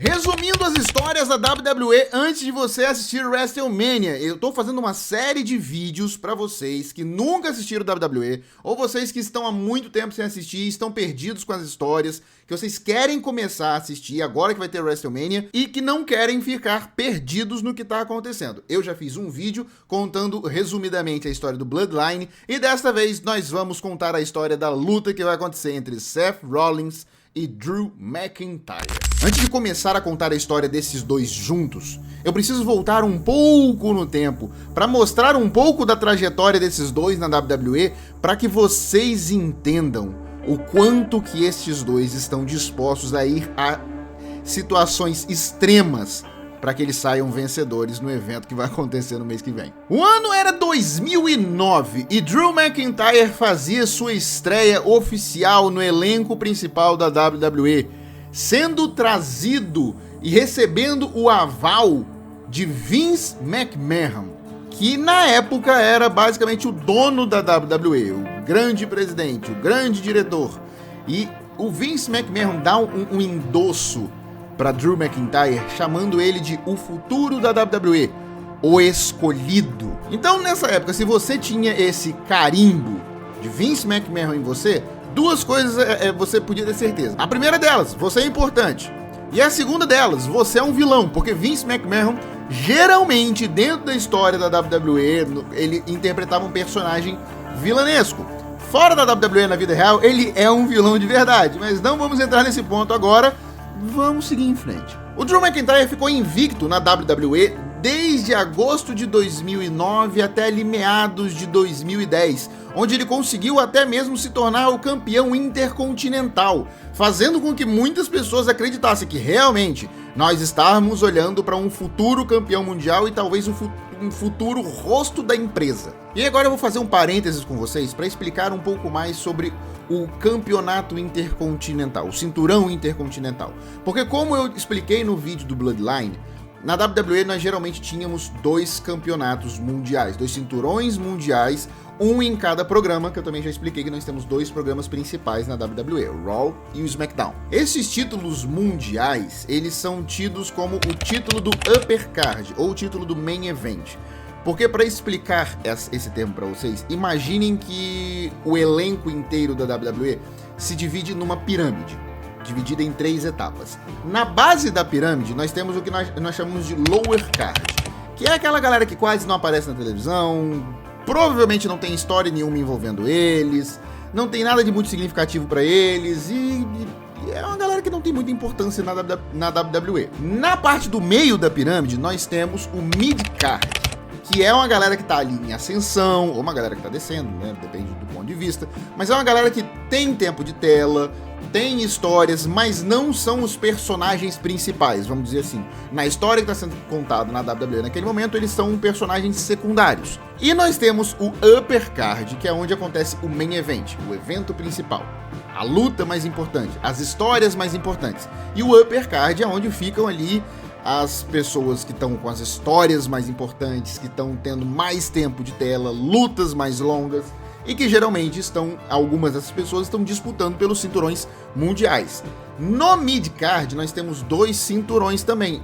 Resumindo as histórias da WWE antes de você assistir WrestleMania, eu tô fazendo uma série de vídeos pra vocês que nunca assistiram WWE, ou vocês que estão há muito tempo sem assistir, estão perdidos com as histórias, que vocês querem começar a assistir agora que vai ter WrestleMania e que não querem ficar perdidos no que tá acontecendo. Eu já fiz um vídeo contando resumidamente a história do Bloodline e desta vez nós vamos contar a história da luta que vai acontecer entre Seth Rollins e Drew McIntyre. Antes de começar a contar a história desses dois juntos, eu preciso voltar um pouco no tempo para mostrar um pouco da trajetória desses dois na WWE para que vocês entendam o quanto que estes dois estão dispostos a ir a situações extremas para que eles saiam vencedores no evento que vai acontecer no mês que vem. O ano era 2009 e Drew McIntyre fazia sua estreia oficial no elenco principal da WWE, sendo trazido e recebendo o aval de Vince McMahon, que na época era basicamente o dono da WWE, o grande presidente, o grande diretor. E o Vince McMahon dá um endosso para Drew McIntyre, chamando ele de o futuro da WWE, o escolhido. Então nessa época, se você tinha esse carimbo de Vince McMahon em você, duas coisas você podia ter certeza. A primeira delas, você é importante. E a segunda delas, você é um vilão, porque Vince McMahon, geralmente dentro da história da WWE, ele interpretava um personagem vilanesco. Fora da WWE na vida real, ele é um vilão de verdade, mas não vamos entrar nesse ponto agora. Vamos seguir em frente. O Drew McIntyre ficou invicto na WWE desde agosto de 2009 até ali meados de 2010, onde ele conseguiu até mesmo se tornar o campeão intercontinental, fazendo com que muitas pessoas acreditassem que realmente nós estávamos olhando para um futuro campeão mundial e talvez um futuro rosto da empresa. E agora eu vou fazer um parênteses com vocês para explicar um pouco mais sobre o campeonato intercontinental, o cinturão intercontinental. Porque como eu expliquei no vídeo do Bloodline, na WWE nós geralmente tínhamos dois campeonatos mundiais, dois cinturões mundiais, um em cada programa, que eu também já expliquei que nós temos dois programas principais na WWE, o Raw e o SmackDown. Esses títulos mundiais, eles são tidos como o título do Upper Card, ou o título do Main Event. Porque para explicar esse termo para vocês, imaginem que o elenco inteiro da WWE se divide numa pirâmide, dividida em 3 etapas. Na base da pirâmide, nós temos o que nós chamamos de Lower Card, que é aquela galera que quase não aparece na televisão, provavelmente não tem história nenhuma envolvendo eles, não tem nada de muito significativo para eles e é uma galera que não tem muita importância na WWE. Na parte do meio da pirâmide, nós temos o Mid Card, que é uma galera que tá ali em ascensão, ou uma galera que tá descendo, né? Depende do ponto de vista. Mas é uma galera que tem tempo de tela, tem histórias, mas não são os personagens principais, vamos dizer assim. Na história que está sendo contada na WWE naquele momento, eles são personagens secundários. E nós temos o Upper Card, que é onde acontece o Main Event, o evento principal. A luta mais importante, as histórias mais importantes. E o Upper Card é onde ficam ali as pessoas que estão com as histórias mais importantes, que estão tendo mais tempo de tela, lutas mais longas e que geralmente algumas dessas pessoas estão disputando pelos cinturões mundiais. No mid-card nós temos 2 cinturões também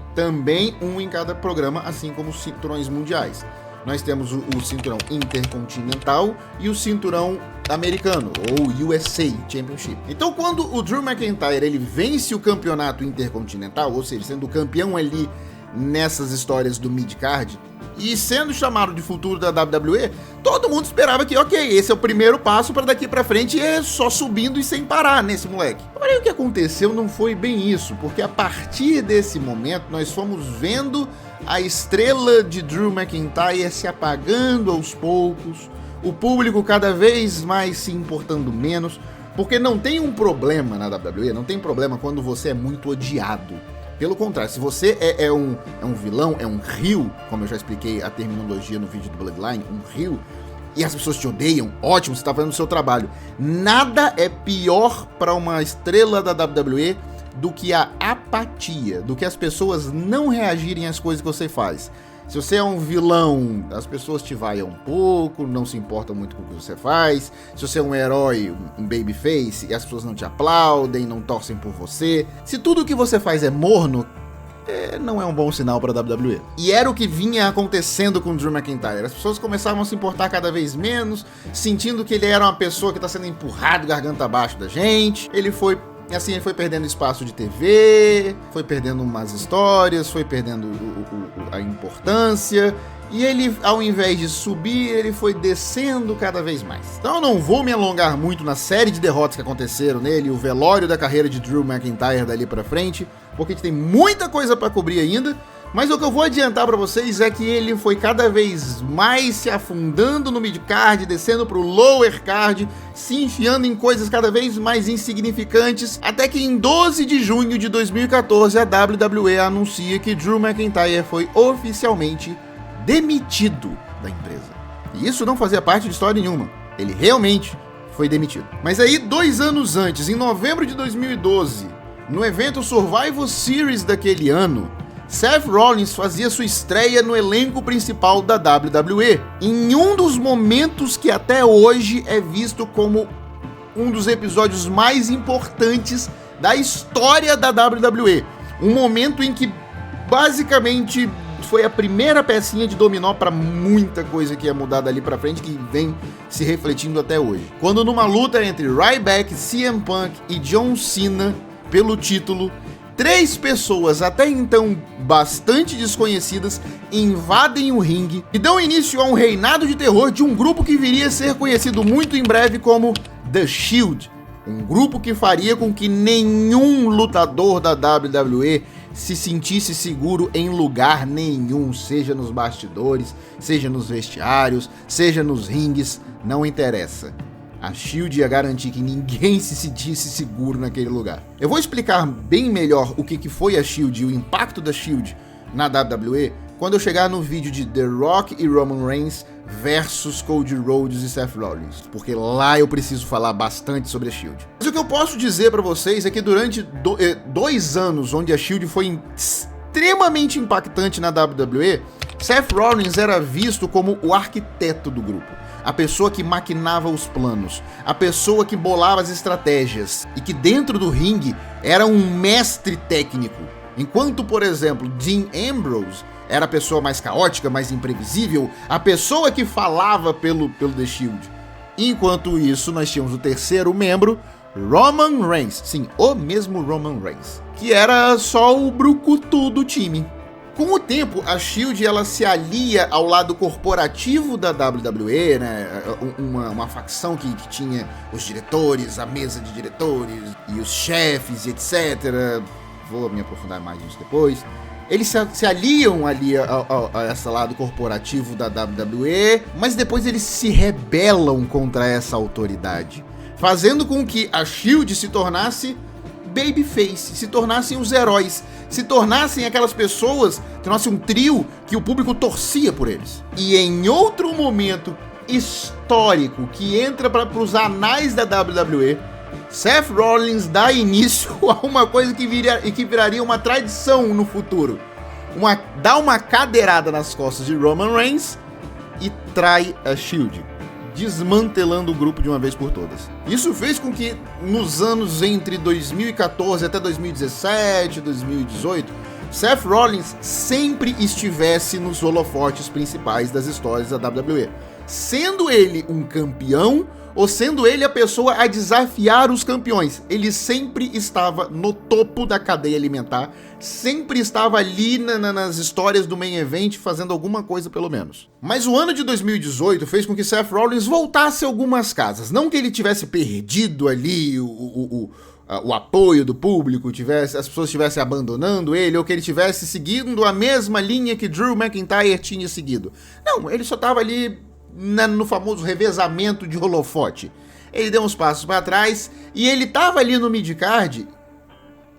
um em cada programa, assim como os cinturões mundiais. Nós temos o cinturão intercontinental e o cinturão americano, ou USA Championship. Então quando o Drew McIntyre ele vence o campeonato intercontinental, ou seja, sendo campeão ali nessas histórias do mid-card, e sendo chamado de futuro da WWE, todo mundo esperava que, ok, esse é o primeiro passo para daqui para frente é só subindo e sem parar nesse moleque. Porém, o que aconteceu não foi bem isso, porque a partir desse momento nós fomos vendo a estrela de Drew McIntyre se apagando aos poucos, o público cada vez mais se importando menos, porque não tem um problema na WWE, não tem problema quando você é muito odiado. Pelo contrário, se você é um vilão, é um heel, como eu já expliquei a terminologia no vídeo do Bloodline, um heel, e as pessoas te odeiam, ótimo, você está fazendo o seu trabalho. Nada é pior para uma estrela da WWE do que a apatia, do que as pessoas não reagirem às coisas que você faz. Se você é um vilão, as pessoas te vaiam um pouco, não se importam muito com o que você faz. Se você é um herói, um babyface, e as pessoas não te aplaudem, não torcem por você. Se tudo o que você faz é morno, não é um bom sinal para a WWE. E era o que vinha acontecendo com o Drew McIntyre. As pessoas começavam a se importar cada vez menos, sentindo que ele era uma pessoa que está sendo empurrado garganta abaixo da gente. Ele foi perdendo espaço de TV, foi perdendo umas histórias, foi perdendo a importância. E ele, ao invés de subir, ele foi descendo cada vez mais. Então eu não vou me alongar muito na série de derrotas que aconteceram nele, o velório da carreira de Drew McIntyre dali pra frente, porque a gente tem muita coisa pra cobrir ainda. Mas o que eu vou adiantar pra vocês é que ele foi cada vez mais se afundando no mid-card, descendo pro lower card, se enfiando em coisas cada vez mais insignificantes, até que em 12 de junho de 2014 a WWE anuncia que Drew McIntyre foi oficialmente demitido da empresa. E isso não fazia parte de história nenhuma. Ele realmente foi demitido. Mas aí, 2 anos antes, em novembro de 2012, no evento Survivor Series daquele ano, Seth Rollins fazia sua estreia no elenco principal da WWE, em um dos momentos que até hoje é visto como um dos episódios mais importantes da história da WWE. Um momento em que, basicamente, foi a primeira pecinha de dominó para muita coisa que ia mudar dali pra frente, que vem se refletindo até hoje. Quando numa luta entre Ryback, CM Punk e John Cena pelo título, 3 pessoas até então bastante desconhecidas invadem o ringue e dão início a um reinado de terror de um grupo que viria a ser conhecido muito em breve como The Shield. Um grupo que faria com que nenhum lutador da WWE se sentisse seguro em lugar nenhum, seja nos bastidores, seja nos vestiários, seja nos ringues, não interessa. A Shield ia garantir que ninguém se sentisse seguro naquele lugar. Eu vou explicar bem melhor o que foi a Shield e o impacto da Shield na WWE quando eu chegar no vídeo de The Rock e Roman Reigns versus Cody Rhodes e Seth Rollins, porque lá eu preciso falar bastante sobre a Shield. Mas o que eu posso dizer pra vocês é que durante 2 anos onde a Shield foi extremamente impactante na WWE, Seth Rollins era visto como o arquiteto do grupo, a pessoa que maquinava os planos, a pessoa que bolava as estratégias e que dentro do ringue era um mestre técnico. Enquanto, por exemplo, Dean Ambrose era a pessoa mais caótica, mais imprevisível, a pessoa que falava pelo The Shield. Enquanto isso, nós tínhamos o terceiro membro, Roman Reigns. Sim, o mesmo Roman Reigns, que era só o brucutu do time. Com o tempo, a Shield ela se alia ao lado corporativo da WWE, né? Uma facção que tinha os diretores, a mesa de diretores e os chefes, etc. Vou me aprofundar mais nisso depois. Eles se aliam ali a esse lado corporativo da WWE, mas depois eles se rebelam contra essa autoridade, fazendo com que a Shield se tornasse babyface, se tornassem os heróis, se tornassem aquelas pessoas, tornassem um trio que o público torcia por eles. E em outro momento histórico que entra para os anais da WWE, Seth Rollins dá início a uma coisa que viraria uma tradição no futuro. Dá uma cadeirada nas costas de Roman Reigns e trai a Shield, desmantelando o grupo de uma vez por todas. Isso fez com que nos anos entre 2014 até 2017, 2018, Seth Rollins sempre estivesse nos holofotes principais das histórias da WWE, sendo ele um campeão ou sendo ele a pessoa a desafiar os campeões. Ele sempre estava no topo da cadeia alimentar, sempre estava ali nas histórias do main event, fazendo alguma coisa pelo menos. Mas o ano de 2018 fez com que Seth Rollins voltasse algumas casas. Não que ele tivesse perdido ali o apoio do público, as pessoas estivessem abandonando ele, ou que ele estivesse seguindo a mesma linha que Drew McIntyre tinha seguido. Não, ele só estava ali no famoso revezamento de holofote. Ele deu uns passos para trás e ele tava ali no midcard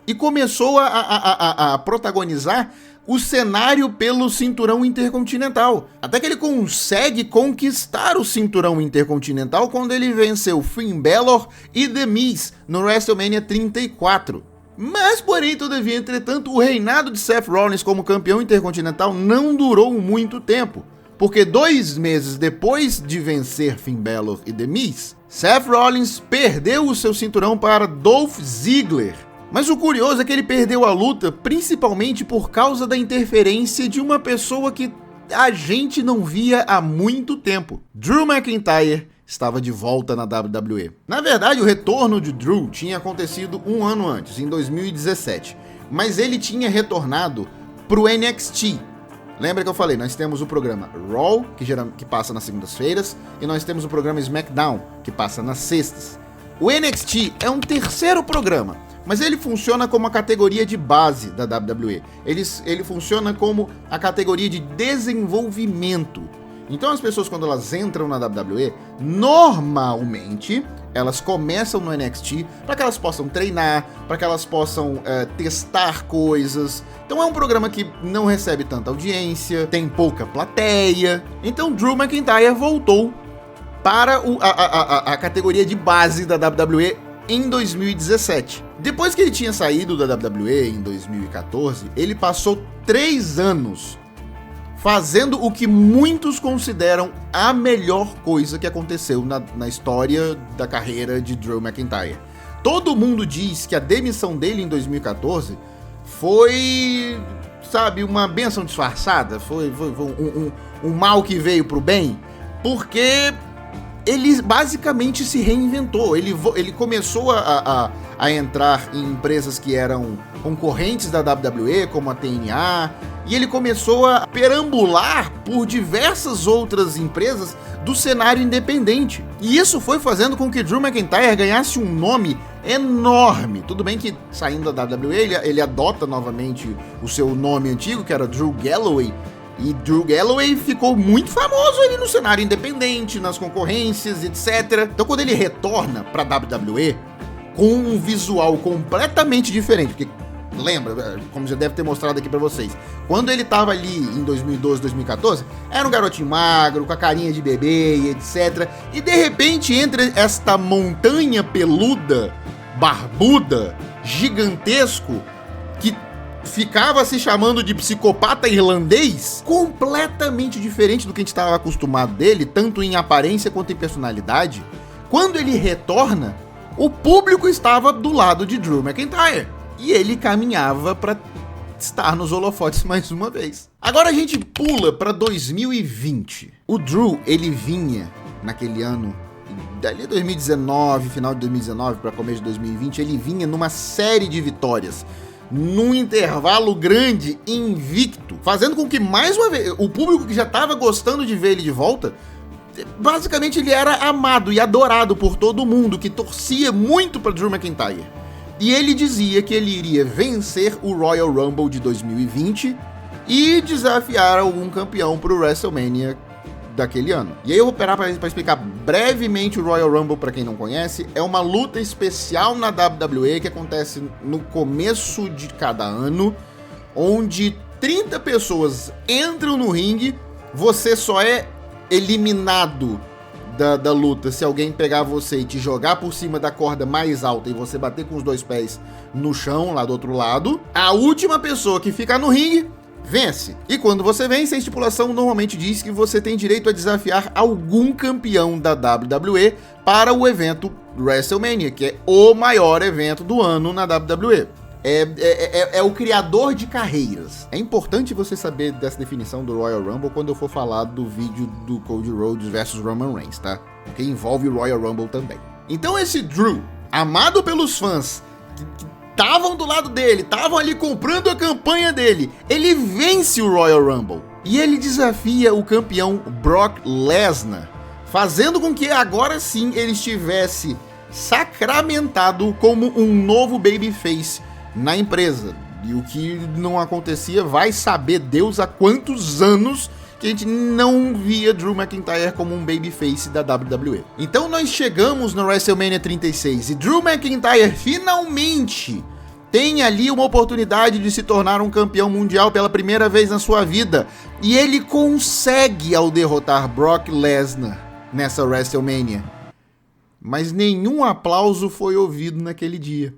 e começou a protagonizar o cenário pelo cinturão intercontinental. Até que ele consegue conquistar o cinturão intercontinental quando ele venceu Finn Balor e The Miz no WrestleMania 34. Mas, porém, todavia, entretanto, o reinado de Seth Rollins como campeão intercontinental não durou muito tempo. Porque 2 meses depois de vencer Finn Balor e The Miz, Seth Rollins perdeu o seu cinturão para Dolph Ziggler. Mas o curioso é que ele perdeu a luta principalmente por causa da interferência de uma pessoa que a gente não via há muito tempo. Drew McIntyre estava de volta na WWE. Na verdade, o retorno de Drew tinha acontecido um ano antes, em 2017. Mas ele tinha retornado pro NXT. Lembra que eu falei, nós temos o programa Raw, que passa nas segundas-feiras, e nós temos o programa SmackDown, que passa nas sextas. O NXT é um terceiro programa, mas ele funciona como a categoria de base da WWE. Ele funciona como a categoria de desenvolvimento. Então as pessoas, quando elas entram na WWE, normalmente elas começam no NXT para que elas possam treinar, para que elas possam testar coisas. Então é um programa que não recebe tanta audiência, tem pouca plateia. Então Drew McIntyre voltou para a categoria de base da WWE em 2017. Depois que ele tinha saído da WWE em 2014, ele passou 3 anos fazendo o que muitos consideram a melhor coisa que aconteceu na história da carreira de Drew McIntyre. Todo mundo diz que a demissão dele em 2014 foi, sabe, uma bênção disfarçada, foi um mal que veio pro bem, porque ele basicamente se reinventou. Ele começou a entrar em empresas que eram concorrentes da WWE, como a TNA, e ele começou a perambular por diversas outras empresas do cenário independente. E isso foi fazendo com que Drew McIntyre ganhasse um nome enorme. Tudo bem que, saindo da WWE, ele adota novamente o seu nome antigo, que era Drew Galloway, e Drew Galloway ficou muito famoso ali no cenário independente, nas concorrências, etc. Então quando ele retorna pra WWE, com um visual completamente diferente, porque lembra, como já deve ter mostrado aqui pra vocês, quando ele tava ali em 2012, 2014, era um garotinho magro, com a carinha de bebê e etc. E de repente entra esta montanha peluda, barbuda, gigantesco, que ficava se chamando de psicopata irlandês, completamente diferente do que a gente estava acostumado dele, tanto em aparência quanto em personalidade. Quando ele retorna, o público estava do lado de Drew McIntyre e ele caminhava para estar nos holofotes mais uma vez. Agora a gente pula para 2020. O Drew, ele vinha naquele ano, dali 2019, final de 2019 para começo de 2020, ele vinha numa série de vitórias, num intervalo grande, invicto, fazendo com que, mais uma vez, o público que já estava gostando de ver ele de volta, basicamente ele era amado e adorado por todo mundo, que torcia muito para Drew McIntyre. E ele dizia que ele iria vencer o Royal Rumble de 2020 e desafiar algum campeão para o WrestleMania daquele ano. E aí eu vou parar para explicar brevemente o Royal Rumble para quem não conhece. É uma luta especial na WWE que acontece no começo de cada ano, onde 30 pessoas entram no ringue, você só é eliminado da luta se alguém pegar você e te jogar por cima da corda mais alta e você bater com os 2 pés no chão lá do outro lado. A última pessoa que ficar no ringue vence. E quando você vence, a estipulação normalmente diz que você tem direito a desafiar algum campeão da WWE para o evento WrestleMania, que é o maior evento do ano na WWE. É o criador de carreiras. É importante você saber dessa definição do Royal Rumble quando eu for falar do vídeo do Cody Rhodes versus Roman Reigns, tá? Porque envolve o Royal Rumble também. Então esse Drew, amado pelos fãs, que estavam do lado dele, estavam ali comprando a campanha dele, ele vence o Royal Rumble. E ele desafia o campeão Brock Lesnar, fazendo com que agora sim ele estivesse sacramentado como um novo babyface na empresa. E o que não acontecia, vai saber Deus há quantos anos que a gente não via Drew McIntyre como um babyface da WWE. Então nós chegamos no WrestleMania 36 e Drew McIntyre finalmente tem ali uma oportunidade de se tornar um campeão mundial pela primeira vez na sua vida. E ele consegue ao derrotar Brock Lesnar nessa WrestleMania. Mas nenhum aplauso foi ouvido naquele dia.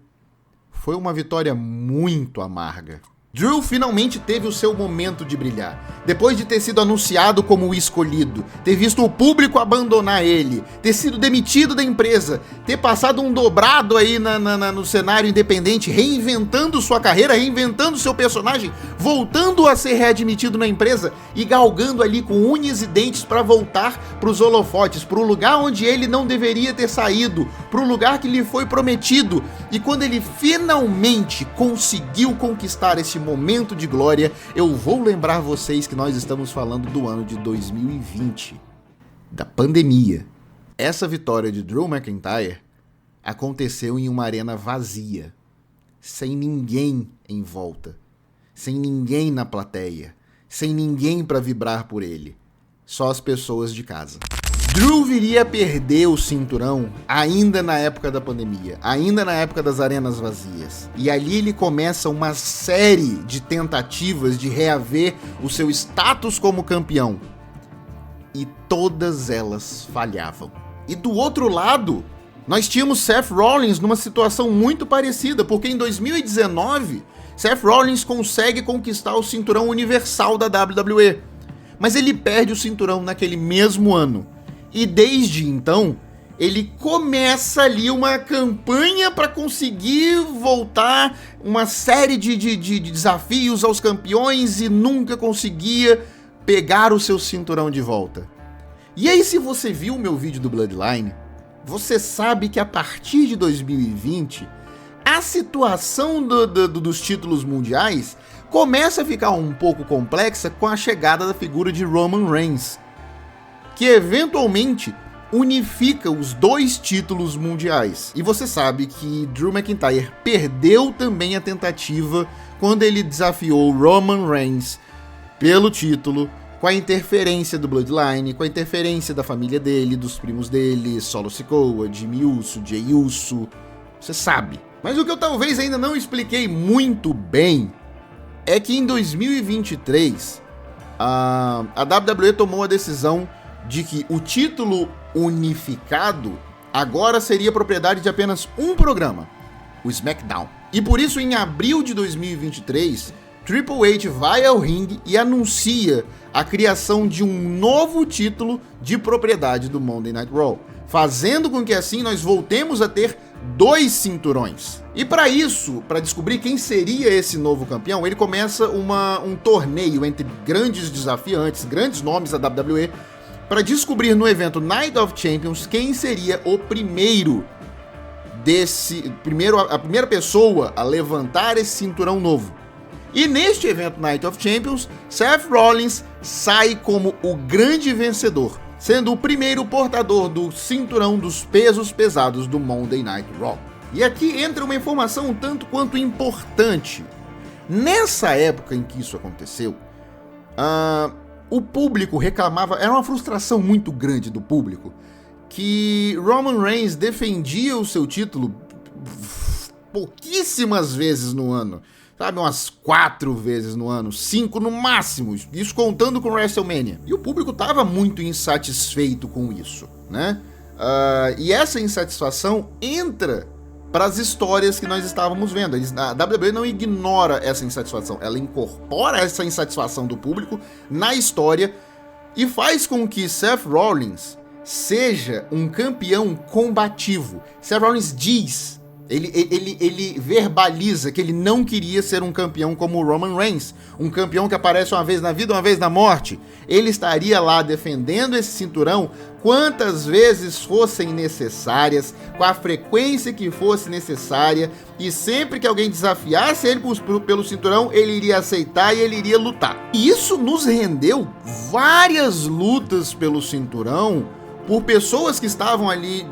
Foi uma vitória muito amarga. Drew finalmente teve o seu momento de brilhar. Depois de ter sido anunciado como o escolhido, ter visto o público abandonar ele, ter sido demitido da empresa, ter passado um dobrado aí no cenário independente, reinventando sua carreira, reinventando seu personagem, voltando a ser readmitido na empresa e galgando ali com unhas e dentes para voltar para os holofotes, para o lugar onde ele não deveria ter saído, para o lugar que lhe foi prometido. E quando ele finalmente conseguiu conquistar esse momento de glória, eu vou lembrar vocês que nós estamos falando do ano de 2020, da pandemia. Essa vitória de Drew McIntyre aconteceu em uma arena vazia, sem ninguém em volta, sem ninguém na plateia, sem ninguém para vibrar por ele, só as pessoas de casa. Drew viria a perder o cinturão ainda na época da pandemia, ainda na época das arenas vazias. E ali ele começa uma série de tentativas de reaver o seu status como campeão. E todas elas falhavam. E do outro lado, nós tínhamos Seth Rollins numa situação muito parecida, porque em 2019, Seth Rollins consegue conquistar o cinturão universal da WWE. Mas ele perde o cinturão naquele mesmo ano. E desde então, ele começa ali uma campanha para conseguir voltar, uma série de desafios aos campeões e nunca conseguia pegar o seu cinturão de volta. E aí, se você viu o meu vídeo do Bloodline, você sabe que a partir de 2020, a situação dos títulos mundiais começa a ficar um pouco complexa com a chegada da figura de Roman Reigns, que eventualmente unifica os dois títulos mundiais. E você sabe que Drew McIntyre perdeu também a tentativa quando ele desafiou Roman Reigns pelo título, com a interferência do Bloodline, com a interferência da família dele, dos primos dele, Solo Sikoa, Jimmy Uso, Jey Uso, você sabe. Mas o que eu talvez ainda não expliquei muito bem é que em 2023 a WWE tomou a decisão de que o título unificado agora seria propriedade de apenas um programa, o SmackDown. E por isso, em abril de 2023, Triple H vai ao ringue e anuncia a criação de um novo título de propriedade do Monday Night Raw, fazendo com que assim nós voltemos a ter 2 cinturões. E para isso, para descobrir quem seria esse novo campeão, ele começa um torneio entre grandes desafiantes, grandes nomes da WWE, para descobrir no evento Night of Champions quem seria o a primeira pessoa a levantar esse cinturão novo. E neste evento Night of Champions, Seth Rollins sai como o grande vencedor, sendo o primeiro portador do cinturão dos pesos pesados do Monday Night Raw. E aqui entra uma informação um tanto quanto importante. Nessa época em que isso aconteceu, o público reclamava, era uma frustração muito grande do público, que Roman Reigns defendia o seu título pouquíssimas vezes no ano, sabe, umas 4 vezes no ano, 5 no máximo, isso contando com WrestleMania. E o público estava muito insatisfeito com isso, né? E essa insatisfação entra para as histórias que nós estávamos vendo. A WWE não ignora essa insatisfação, ela incorpora essa insatisfação do público na história e faz com que Seth Rollins seja um campeão combativo. Seth Rollins diz, ele verbaliza que ele não queria ser um campeão como o Roman Reigns, um campeão que aparece uma vez na vida, uma vez na morte. Ele estaria lá defendendo esse cinturão quantas vezes fossem necessárias, com a frequência que fosse necessária, e sempre que alguém desafiasse ele pelo cinturão, ele iria aceitar e ele iria lutar. E isso nos rendeu várias lutas pelo cinturão, por pessoas que estavam ali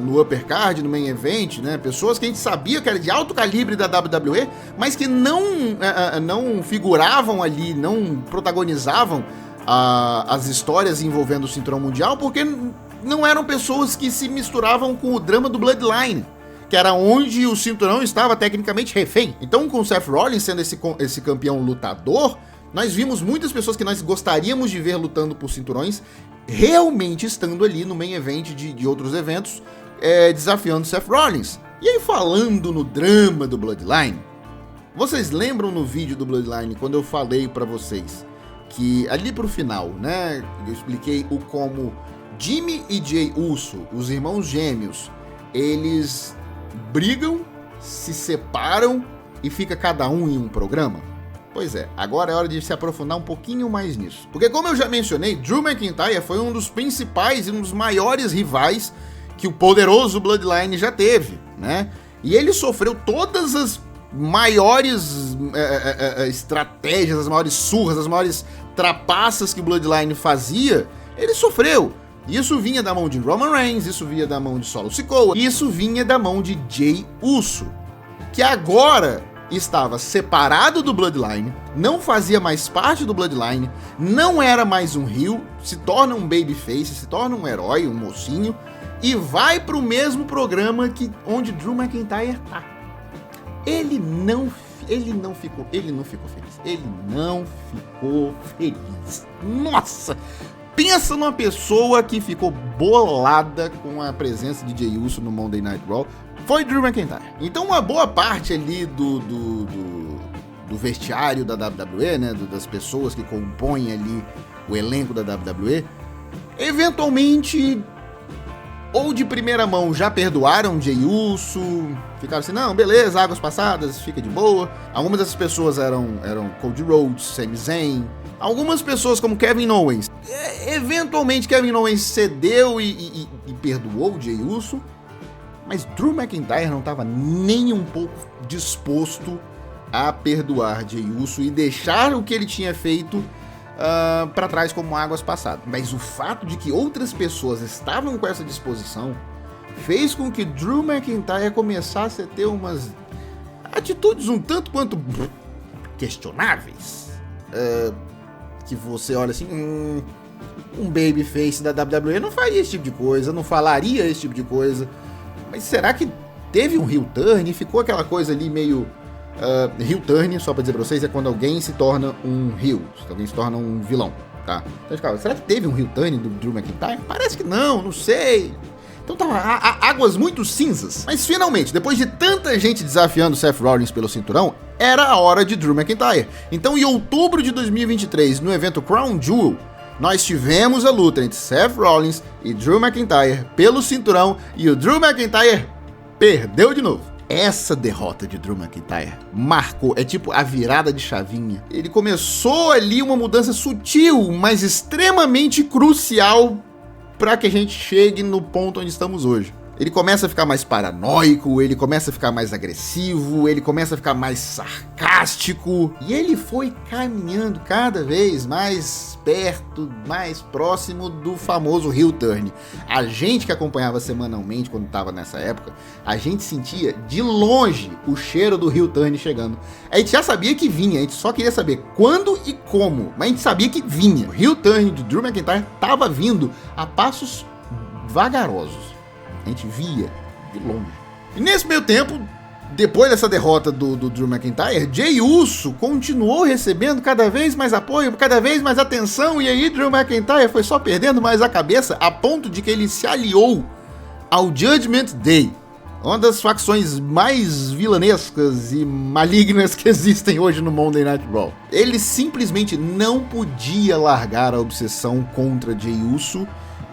no upper card, no main event, né? Pessoas que a gente sabia que era de alto calibre da WWE, mas que não figuravam ali, não protagonizavam as histórias envolvendo o cinturão mundial, porque não eram pessoas que se misturavam com o drama do Bloodline, que era onde o cinturão estava tecnicamente refém. Então, com o Seth Rollins sendo esse campeão lutador, nós vimos muitas pessoas que nós gostaríamos de ver lutando por cinturões realmente estando ali no main event de outros eventos, desafiando Seth Rollins. E aí, falando no drama do Bloodline, Vocês lembram no vídeo do Bloodline quando eu falei pra vocês que ali pro final, né, eu expliquei o como Jimmy e Jey Uso, os irmãos gêmeos, eles brigam, se separam e fica cada um em um programa? Pois é, agora é hora de se aprofundar um pouquinho mais nisso. Porque como eu já mencionei, Drew McIntyre foi um dos principais e um dos maiores rivais que o poderoso Bloodline já teve, né? E ele sofreu todas as maiores estratégias, as maiores surras, as maiores trapaças que o Bloodline fazia, ele sofreu. Isso vinha da mão de Roman Reigns, isso vinha da mão de Solo Sikoa, isso vinha da mão de Jey Uso, que agora estava separado do Bloodline, não fazia mais parte do Bloodline, não era mais um heel, se torna um babyface, se torna um herói, um mocinho, e vai pro mesmo programa onde Drew McIntyre tá. Ele não ficou feliz. Nossa! Pensa numa pessoa que ficou bolada com a presença de Jey Uso no Monday Night Raw. Foi Drew McIntyre. Então uma boa parte ali do vestiário da WWE, né, das pessoas que compõem ali o elenco da WWE, eventualmente, ou de primeira mão já perdoaram Jey Uso, ficaram assim, não, beleza, águas passadas, fica de boa. Algumas dessas pessoas eram Cody Rhodes, Sami Zayn, algumas pessoas como Kevin Owens. Eventualmente Kevin Owens cedeu e perdoou Jey Uso, mas Drew McIntyre não estava nem um pouco disposto a perdoar Jey Uso e deixar o que ele tinha feito para trás como águas passadas. Mas o fato de que outras pessoas estavam com essa disposição fez com que Drew McIntyre começasse a ter umas atitudes um tanto quanto questionáveis. Que você olha assim, um babyface da WWE não faria esse tipo de coisa, não falaria esse tipo de coisa. Mas será que teve um heel turn e ficou aquela coisa ali meio... heel turn, só pra dizer pra vocês, é quando alguém se torna um heel, alguém se torna um vilão, tá? Então, cara, será que teve um heel turn do Drew McIntyre? Parece que não sei. Então tava águas muito cinzas. Mas finalmente, depois de tanta gente desafiando Seth Rollins pelo cinturão, era a hora de Drew McIntyre. Então em outubro de 2023, no evento Crown Jewel, nós tivemos a luta entre Seth Rollins e Drew McIntyre pelo cinturão, e o Drew McIntyre perdeu de novo. Essa derrota de Drew McIntyre marcou, é tipo a virada de chavinha. Ele começou ali uma mudança sutil, mas extremamente crucial para que a gente chegue no ponto onde estamos hoje. Ele começa a ficar mais paranoico, ele começa a ficar mais agressivo, ele começa a ficar mais sarcástico. E ele foi caminhando cada vez mais perto, mais próximo do famoso heel turn. A gente que acompanhava semanalmente quando estava nessa época, a gente sentia de longe o cheiro do heel turn chegando. A gente já sabia que vinha, a gente só queria saber quando e como, mas a gente sabia que vinha. O heel turn de Drew McIntyre estava vindo a passos vagarosos. A gente via de longe. E nesse meio tempo, depois dessa derrota do Drew McIntyre, Jey Uso continuou recebendo cada vez mais apoio, cada vez mais atenção, e aí Drew McIntyre foi só perdendo mais a cabeça, a ponto de que ele se aliou ao Judgment Day, uma das facções mais vilanescas e malignas que existem hoje no Monday Night Raw. Ele simplesmente não podia largar a obsessão contra Jey Uso,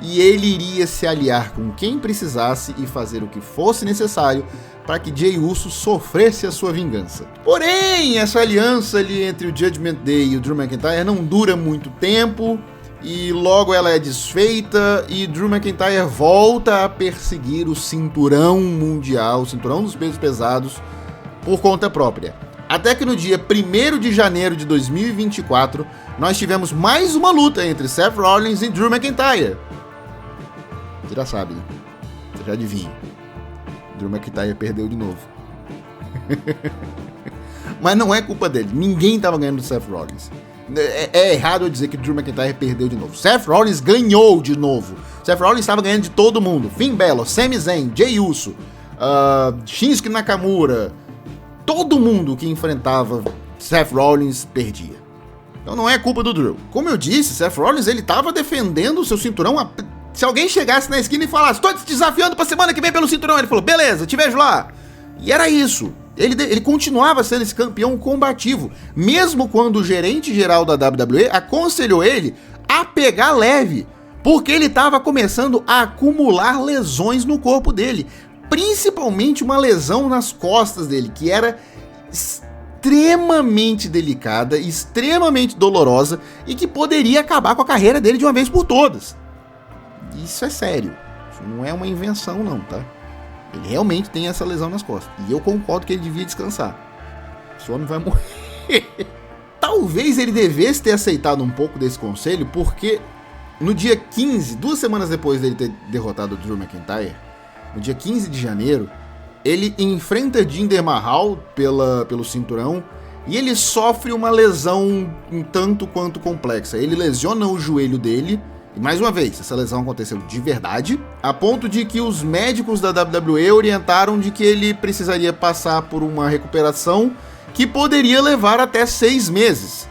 e ele iria se aliar com quem precisasse e fazer o que fosse necessário para que Jey Uso sofresse a sua vingança. Porém, essa aliança ali entre o Judgment Day e o Drew McIntyre não dura muito tempo, e logo ela é desfeita, e Drew McIntyre volta a perseguir o cinturão mundial, o cinturão dos pesos pesados, por conta própria. Até que no dia 1º de janeiro de 2024, nós tivemos mais uma luta entre Seth Rollins e Drew McIntyre. Você já sabe, né? Você já adivinha. Drew McIntyre perdeu de novo. Mas não é culpa dele. Ninguém estava ganhando do Seth Rollins. É errado eu dizer que Drew McIntyre perdeu de novo. Seth Rollins ganhou de novo. Seth Rollins estava ganhando de todo mundo. Finn Balor, Sami Zayn, Jey Uso, Shinsuke Nakamura. Todo mundo que enfrentava Seth Rollins perdia. Então não é culpa do Drew. Como eu disse, Seth Rollins ele estava defendendo o seu cinturão. Se alguém chegasse na esquina e falasse, tô te desafiando pra semana que vem pelo cinturão, ele falou, beleza, te vejo lá. E era isso. Ele continuava sendo esse campeão combativo, mesmo quando o gerente geral da WWE aconselhou ele a pegar leve, porque ele estava começando a acumular lesões no corpo dele, principalmente uma lesão nas costas dele, que era extremamente delicada, extremamente dolorosa e que poderia acabar com a carreira dele de uma vez por todas. Isso é sério, isso não é uma invenção não, tá? Ele realmente tem essa lesão nas costas. E eu concordo que ele devia descansar. Esse homem vai morrer. Talvez ele devesse ter aceitado um pouco desse conselho, porque no dia 15, 2 semanas depois dele ter derrotado o Drew McIntyre, no dia 15 de janeiro, ele enfrenta Jinder Mahal pelo cinturão e ele sofre uma lesão um tanto quanto complexa. Ele lesiona o joelho dele. E mais uma vez, essa lesão aconteceu de verdade, a ponto de que os médicos da WWE orientaram de que ele precisaria passar por uma recuperação que poderia levar até 6 meses.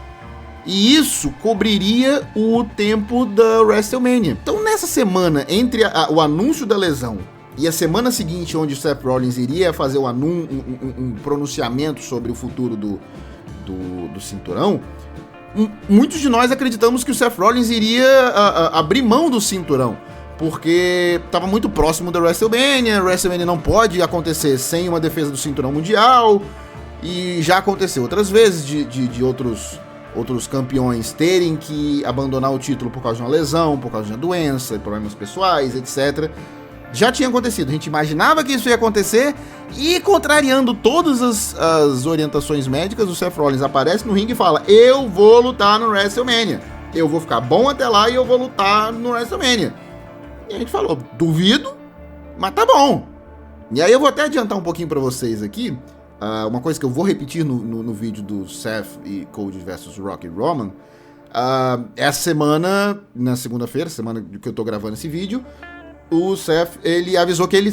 E isso cobriria o tempo da WrestleMania. Então nessa semana, entre o anúncio da lesão e a semana seguinte, onde o Seth Rollins iria fazer um pronunciamento sobre o futuro do cinturão, muitos de nós acreditamos que o Seth Rollins iria abrir mão do cinturão, porque estava muito próximo da WrestleMania. A WrestleMania não pode acontecer sem uma defesa do cinturão mundial, e já aconteceu outras vezes de outros campeões terem que abandonar o título por causa de uma lesão, por causa de uma doença, problemas pessoais, etc. Já tinha acontecido, a gente imaginava que isso ia acontecer, e contrariando todas as orientações médicas, o Seth Rollins aparece no ringue e fala: eu vou lutar no WrestleMania, eu vou ficar bom até lá e eu vou lutar no WrestleMania. E a gente falou: duvido, mas tá bom. E aí eu vou até adiantar um pouquinho pra vocês aqui, uma coisa que eu vou repetir no vídeo do Seth e Cody versus Rock e Roman. Essa semana, na segunda-feira, semana que eu tô gravando esse vídeo, o Seth, ele avisou que ele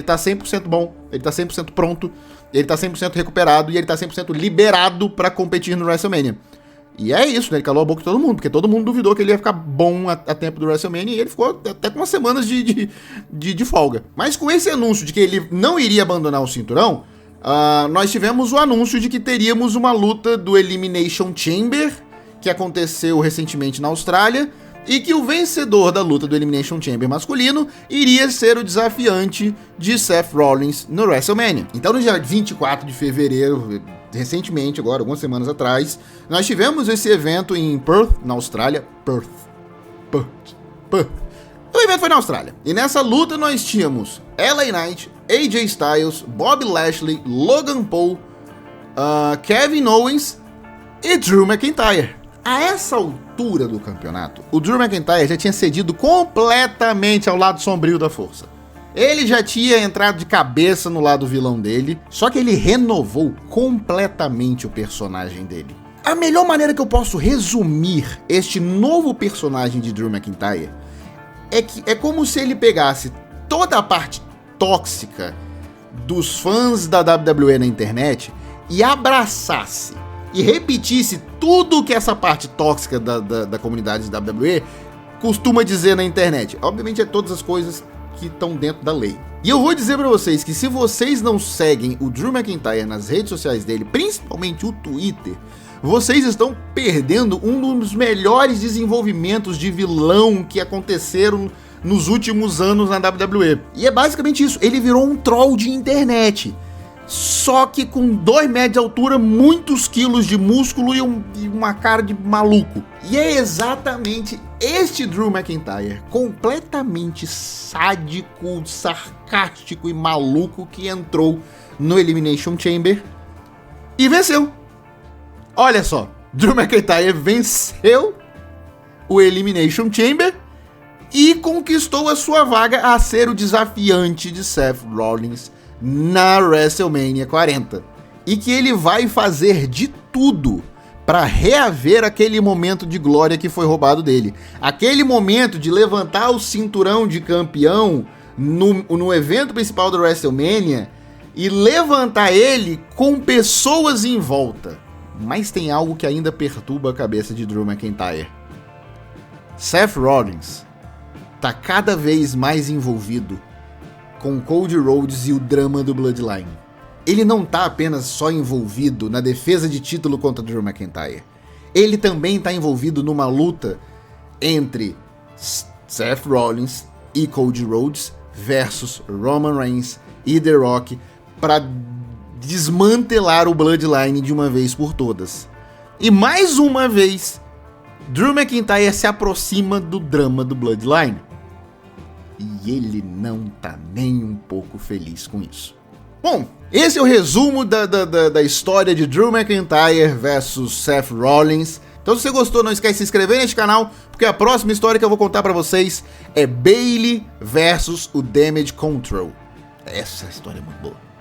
tá 100% bom, ele tá 100% pronto, ele tá 100% recuperado e ele tá 100% liberado pra competir no WrestleMania. E é isso, né? Ele calou a boca de todo mundo, porque todo mundo duvidou que ele ia ficar bom a tempo do WrestleMania, e ele ficou até com umas semanas de folga. Mas com esse anúncio de que ele não iria abandonar o cinturão, nós tivemos o anúncio de que teríamos uma luta do Elimination Chamber, que aconteceu recentemente na Austrália, e que o vencedor da luta do Elimination Chamber masculino iria ser o desafiante de Seth Rollins no WrestleMania. Então, no dia 24 de fevereiro, recentemente, agora, algumas semanas atrás, nós tivemos esse evento em Perth, na Austrália. Perth. O evento foi na Austrália. E nessa luta nós tínhamos LA Knight, AJ Styles, Bobby Lashley, Logan Paul, Kevin Owens e Drew McIntyre. A essa altura do campeonato, o Drew McIntyre já tinha cedido completamente ao lado sombrio da força. Ele já tinha entrado de cabeça no lado vilão dele, só que ele renovou completamente o personagem dele. A melhor maneira que eu posso resumir este novo personagem de Drew McIntyre é como se ele pegasse toda a parte tóxica dos fãs da WWE na internet e abraçasse e repetisse tudo que essa parte tóxica da comunidade de WWE costuma dizer na internet. Obviamente é todas as coisas que estão dentro da lei. E eu vou dizer pra vocês que se vocês não seguem o Drew McIntyre nas redes sociais dele, principalmente o Twitter, vocês estão perdendo um dos melhores desenvolvimentos de vilão que aconteceram nos últimos anos na WWE. E é basicamente isso, ele virou um troll de internet. Só que com 2 metros de altura, muitos quilos de músculo e uma cara de maluco. E é exatamente este Drew McIntyre, completamente sádico, sarcástico e maluco, que entrou no Elimination Chamber e venceu. Olha só, Drew McIntyre venceu o Elimination Chamber e conquistou a sua vaga a ser o desafiante de Seth Rollins na WrestleMania 40, e que ele vai fazer de tudo para reaver aquele momento de glória que foi roubado dele, aquele momento de levantar o cinturão de campeão no evento principal da WrestleMania e levantar ele com pessoas em volta. Mas tem algo que ainda perturba a cabeça de Drew McIntyre. Seth Rollins tá cada vez mais envolvido com Cody Rhodes e o drama do Bloodline. ele não tá apenas só envolvido na defesa de título contra Drew McIntyre. Ele também tá envolvido numa luta entre Seth Rollins e Cody Rhodes versus Roman Reigns e The Rock para desmantelar o Bloodline de uma vez por todas. E mais uma vez, Drew McIntyre se aproxima do drama do Bloodline. E ele não tá nem um pouco feliz com isso. Bom, esse é o resumo da história de Drew McIntyre versus Seth Rollins. Então se você gostou, não esquece de se inscrever neste canal, porque a próxima história que eu vou contar pra vocês é Bayley versus o Damage Control. Essa história é muito boa.